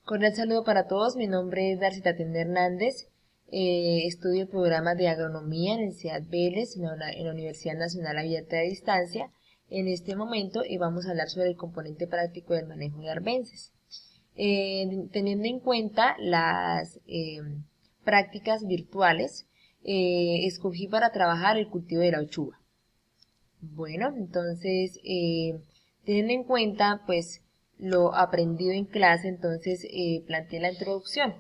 Cordial saludo para todos, mi nombre es Darcy Tatiana Hernández, estudio el programa de Agronomía en la Universidad Vélez, en la Universidad Nacional Abierta de Distancia. En este momento vamos a hablar sobre el componente práctico del manejo de arbences. Teniendo en cuenta las prácticas virtuales, escogí para trabajar el cultivo de la uchuva. Bueno, entonces, teniendo en cuenta, pues, lo aprendido en clase, entonces, planteé la introducción.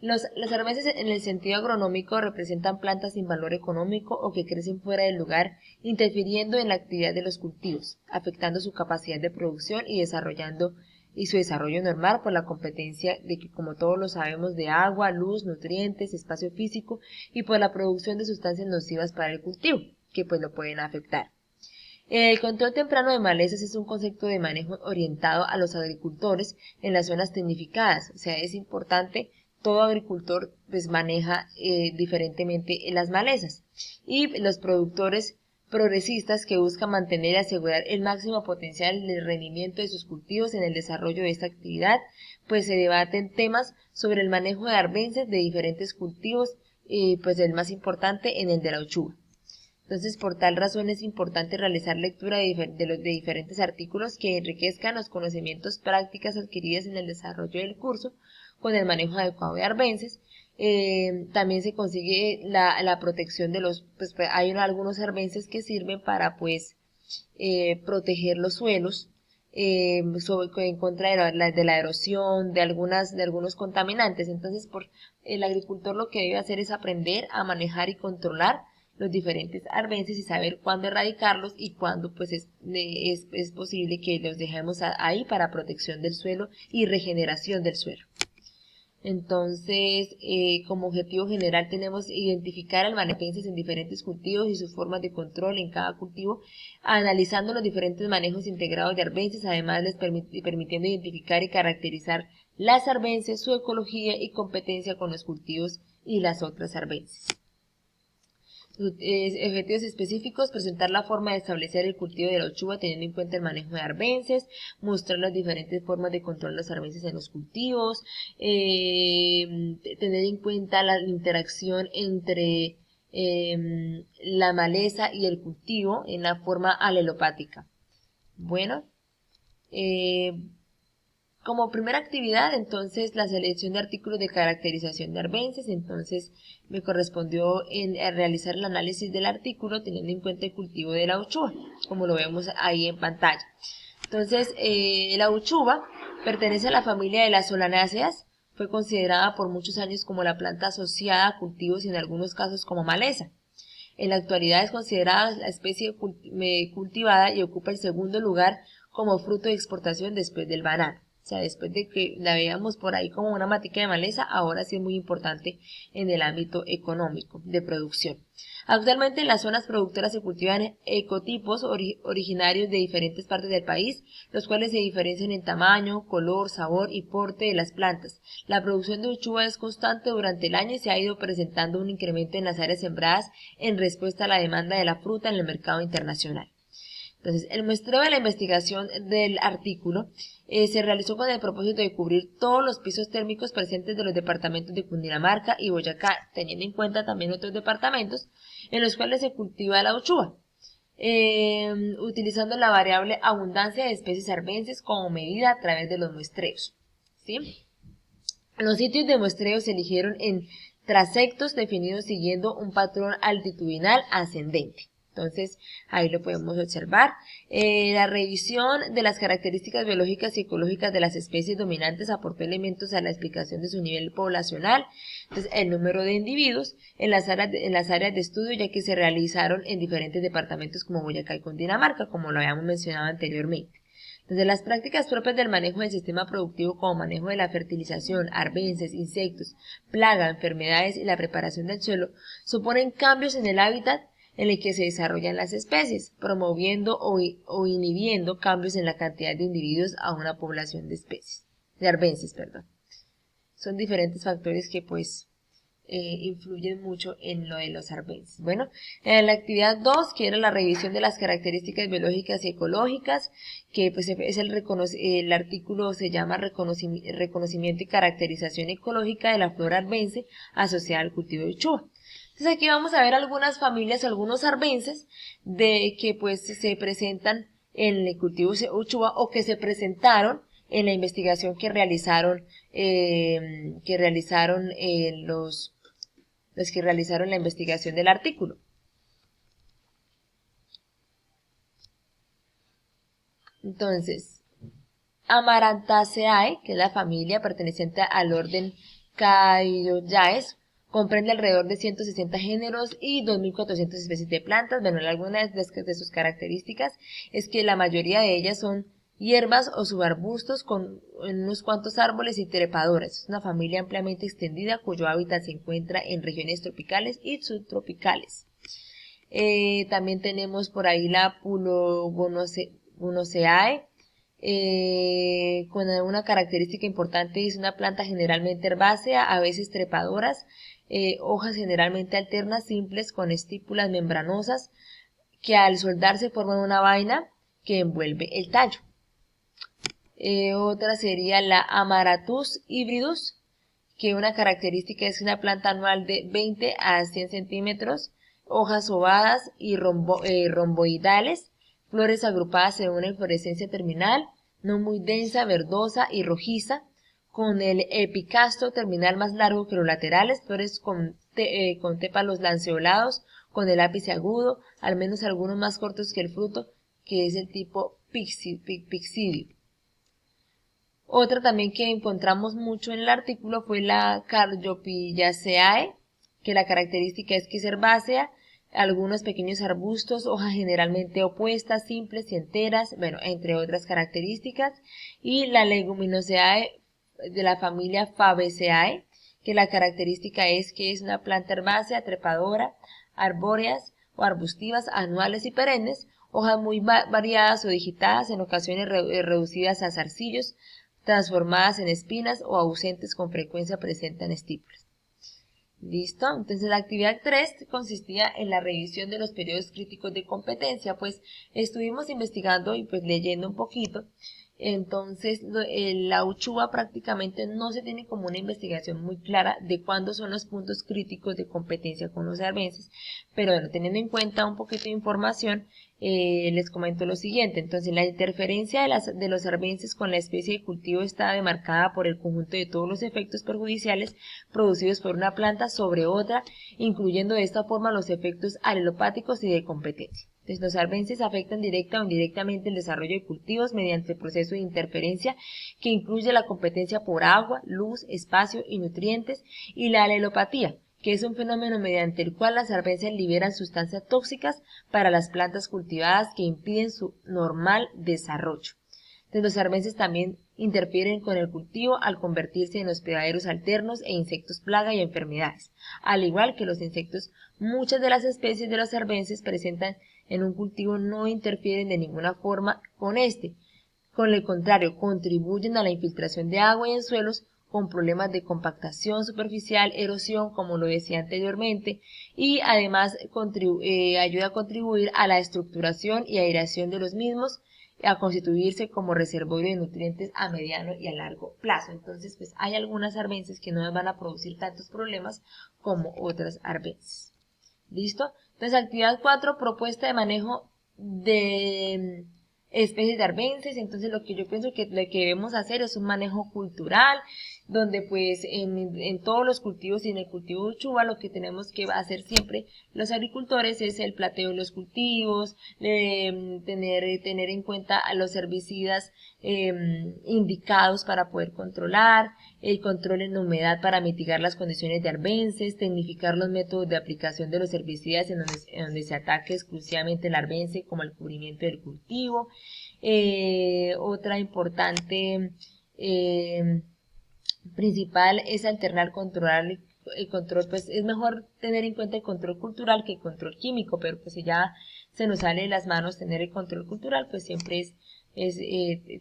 Las arbences en el sentido agronómico representan plantas sin valor económico o que crecen fuera del lugar, interfiriendo en la actividad de los cultivos, afectando su capacidad de producción y su desarrollo normal por la competencia de que, como todos lo sabemos, de agua, luz, nutrientes, espacio físico y por la producción de sustancias nocivas para el cultivo, que pues lo pueden afectar. El control temprano de malezas es un concepto de manejo orientado a los agricultores en las zonas tecnificadas. O sea, es importante, todo agricultor pues maneja diferentemente las malezas. Y los productores progresistas que buscan mantener y asegurar el máximo potencial de rendimiento de sus cultivos en el desarrollo de esta actividad, pues se debaten temas sobre el manejo de arbences de diferentes cultivos, pues el más importante en el de la uchuva. Entonces, por tal razón es importante realizar lectura de diferentes artículos que enriquezcan los conocimientos prácticas adquiridas en el desarrollo del curso con el manejo adecuado de arbences. También se consigue la protección de pues hay algunos arbences que sirven para pues proteger los suelos en contra de la erosión, de algunos contaminantes. Entonces, el agricultor lo que debe hacer es aprender a manejar y controlar los diferentes arbences y saber cuándo erradicarlos y cuándo pues es posible que los dejemos ahí para protección del suelo y regeneración del suelo. Entonces, como objetivo general tenemos identificar el manejo de arbences en diferentes cultivos y sus formas de control en cada cultivo, analizando los diferentes manejos integrados de arbences, además permitiendo identificar y caracterizar las arbences, su ecología y competencia con los cultivos y las otras arbences. Objetivos específicos: presentar la forma de establecer el cultivo de la uchuva teniendo en cuenta el manejo de arbences, mostrar las diferentes formas de controlar los arbences en los cultivos, tener en cuenta la interacción entre la maleza y el cultivo en la forma alelopática. Bueno, como primera actividad, entonces, la selección de artículos de caracterización de arbences. Entonces, me correspondió realizar el análisis del artículo teniendo en cuenta el cultivo de la uchuva, como lo vemos ahí en pantalla. Entonces, la uchuva pertenece a la familia de las solanáceas. Fue considerada por muchos años como la planta asociada a cultivos y en algunos casos como maleza. En la actualidad es considerada la especie cultivada y ocupa el segundo lugar como fruto de exportación después del banano. O sea, después de que la veíamos por ahí como una matica de maleza, ahora sí es muy importante en el ámbito económico de producción. Actualmente en las zonas productoras se cultivan ecotipos originarios de diferentes partes del país, los cuales se diferencian en tamaño, color, sabor y porte de las plantas. La producción de uchuva es constante durante el año y se ha ido presentando un incremento en las áreas sembradas en respuesta a la demanda de la fruta en el mercado internacional. Entonces, el muestreo de la investigación del artículo se realizó con el propósito de cubrir todos los pisos térmicos presentes de los departamentos de Cundinamarca y Boyacá, teniendo en cuenta también otros departamentos en los cuales se cultiva la uchuva, utilizando la variable abundancia de especies arbences como medida a través de los muestreos. ¿Sí? Los sitios de muestreo se eligieron en transectos definidos siguiendo un patrón altitudinal ascendente. Entonces, ahí lo podemos observar. La revisión de las características biológicas y ecológicas de las especies dominantes aportó elementos a la explicación de su nivel poblacional. Entonces, el número de individuos en las áreas de estudio, ya que se realizaron en diferentes departamentos como Boyacá y Cundinamarca, como lo habíamos mencionado anteriormente. Desde las prácticas propias del manejo del sistema productivo como manejo de la fertilización, arbences, insectos, plaga, enfermedades y la preparación del suelo, suponen cambios en el hábitat en el que se desarrollan las especies, promoviendo o inhibiendo cambios en la cantidad de individuos a una población de arbences. Son diferentes factores que pues influyen mucho en lo de los arbences. Bueno, en la actividad 2, que era la revisión de las características biológicas y ecológicas, que pues es el artículo se llama reconocimiento y caracterización ecológica de la flora arbense asociada al cultivo de uchuva. Entonces aquí vamos a ver algunas familias, algunos arbences de que pues se presentan en el cultivo de uchuva o que se presentaron en la investigación que realizaron los que realizaron la investigación del artículo. Entonces, Amarantaceae, que es la familia perteneciente al orden Caioideae, comprende alrededor de 160 géneros y 2.400 especies de plantas. Bueno, algunas de sus características es que la mayoría de ellas son hierbas o subarbustos con unos cuantos árboles y trepadoras. Es una familia ampliamente extendida cuyo hábitat se encuentra en regiones tropicales y subtropicales. También tenemos por ahí la Pulogonoceae, con una característica importante, es una planta generalmente herbácea, a veces trepadoras, hojas generalmente alternas, simples, con estípulas membranosas, que al soldarse forman una vaina que envuelve el tallo. Otra sería la Amaratus hybridus, que una característica es una planta anual de 20 a 100 centímetros, hojas ovadas y romboidales, flores agrupadas en una inflorescencia terminal, no muy densa, verdosa y rojiza, con el epicastro terminal más largo que los laterales, flores con tépalos lanceolados, con el ápice agudo, al menos algunos más cortos que el fruto, que es el tipo pyxidio. Otra también que encontramos mucho en el artículo fue la Caryopillaceae, que la característica es que es herbácea, algunos pequeños arbustos, hojas generalmente opuestas, simples y enteras, bueno, entre otras características, y la Leguminosae de la familia Fabaceae, que la característica es que es una planta herbácea, trepadora, arbóreas o arbustivas, anuales y perennes, hojas muy variadas o digitadas, en ocasiones reducidas a zarcillos, transformadas en espinas o ausentes, con frecuencia presentan estípulas. ¿Listo? Entonces la actividad 3 consistía en la revisión de los periodos críticos de competencia, pues estuvimos investigando y pues leyendo un poquito. Entonces la uchuva prácticamente no se tiene como una investigación muy clara de cuándo son los puntos críticos de competencia con los arbences, pero bueno, teniendo en cuenta un poquito de información, les comento lo siguiente. Entonces la interferencia de los arbences con la especie de cultivo está demarcada por el conjunto de todos los efectos perjudiciales producidos por una planta sobre otra, incluyendo de esta forma los efectos alelopáticos y de competencia. Entonces, los arbences afectan directa o indirectamente el desarrollo de cultivos mediante el proceso de interferencia que incluye la competencia por agua, luz, espacio y nutrientes, y la alelopatía, que es un fenómeno mediante el cual las arbences liberan sustancias tóxicas para las plantas cultivadas que impiden su normal desarrollo. Entonces, los arbences también interfieren con el cultivo al convertirse en hospedaderos alternos e insectos plaga y enfermedades. Al igual que los insectos, muchas de las especies de los arbences presentan en un cultivo no interfieren de ninguna forma con este. Con el contrario, contribuyen a la infiltración de agua en suelos con problemas de compactación superficial, erosión, como lo decía anteriormente, y además ayuda a contribuir a la estructuración y aireación de los mismos, a constituirse como reservorio de nutrientes a mediano y a largo plazo. Entonces, pues hay algunas arbences que no nos van a producir tantos problemas como otras arbences. ¿Listo? Entonces, actividad 4, propuesta de manejo de especies de arbences. Entonces, lo que yo pienso que lo que debemos hacer es un manejo cultural, donde pues en todos los cultivos y en el cultivo de uchuva lo que tenemos que hacer siempre los agricultores es el plateo de los cultivos, tener en cuenta a los herbicidas indicados para poder controlar, el control en humedad para mitigar las condiciones de arbences, tecnificar los métodos de aplicación de los herbicidas en donde se ataque exclusivamente el arbence, como el cubrimiento del cultivo. Otra importante principal es alternar, controlar el control, pues es mejor tener en cuenta el control cultural que el control químico, pero pues si ya se nos sale de las manos tener el control cultural, pues siempre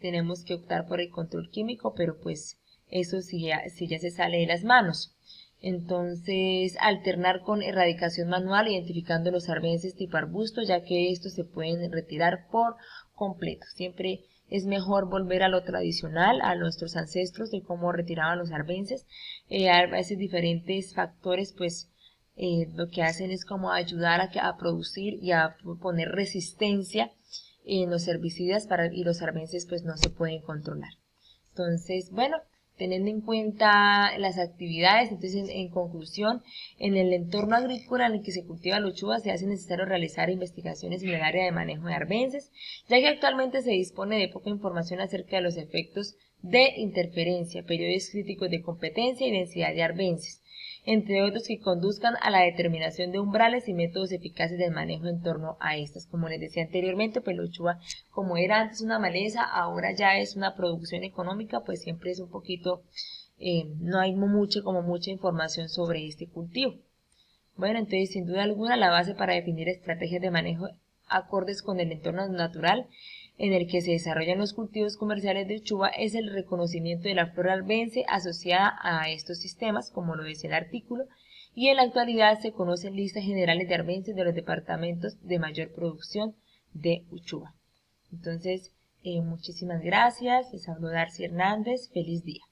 tenemos que optar por el control químico, pero pues eso si ya se sale de las manos. Entonces, alternar con erradicación manual, identificando los arbences tipo arbusto, ya que estos se pueden retirar por completo. Siempre es mejor volver a lo tradicional, a nuestros ancestros de cómo retiraban los arbences. A veces diferentes factores, pues, lo que hacen es como ayudar a producir y a poner resistencia en los herbicidas y los arbences pues no se pueden controlar. Entonces, bueno, teniendo en cuenta las actividades, entonces en conclusión, en el entorno agrícola en el que se cultiva la uchuva se hace necesario realizar investigaciones en el área de manejo de arbences, ya que actualmente se dispone de poca información acerca de los efectos de interferencia, periodos críticos de competencia y densidad de arbences, entre otros que conduzcan a la determinación de umbrales y métodos eficaces del manejo en torno a estas. Como les decía anteriormente, pues la uchuva, como era antes una maleza, ahora ya es una producción económica, pues siempre es un poquito, no hay mucha información sobre este cultivo. Bueno, entonces sin duda alguna la base para definir estrategias de manejo acordes con el entorno natural en el que se desarrollan los cultivos comerciales de uchuva es el reconocimiento de la flora albense asociada a estos sistemas, como lo dice el artículo, y en la actualidad se conocen listas generales de arbences de los departamentos de mayor producción de uchuva. Entonces, muchísimas gracias, les habló Darcy Hernández, feliz día.